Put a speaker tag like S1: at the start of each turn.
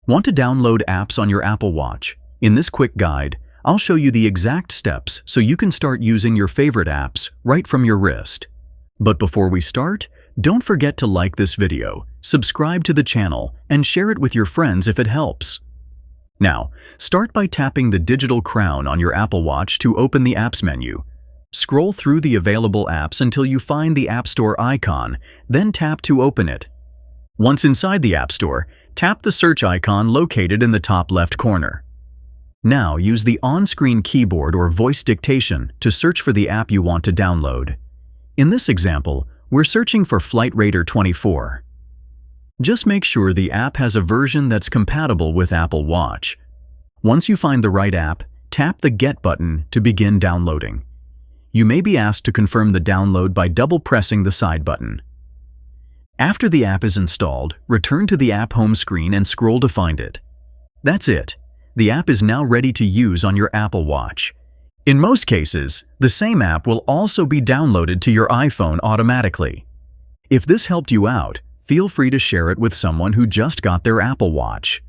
S1: Want to download apps on your Apple Watch? In this quick guide, I'll show you the exact steps so you can start using your favorite apps right from your wrist. But before we start, don't forget to like this video, subscribe to the channel, and share it with your friends if it helps. Now, start by tapping the digital crown on your Apple Watch to open the Apps menu. Scroll through the available apps until you find the App Store icon, then tap to open it. Once inside the App Store, tap the search icon located in the top left corner. Now use the on-screen keyboard or voice dictation to search for the app you want to download. In this example, we're searching for Flight Radar 24. Just make sure the app has a version that's compatible with Apple Watch. Once you find the right app, tap the Get button to begin downloading. You may be asked to confirm the download by double-pressing the side button. After the app is installed, return to the app home screen and scroll to find it. That's it. The app is now ready to use on your Apple Watch. In most cases, the same app will also be downloaded to your iPhone automatically. If this helped you out, feel free to share it with someone who just got their Apple Watch.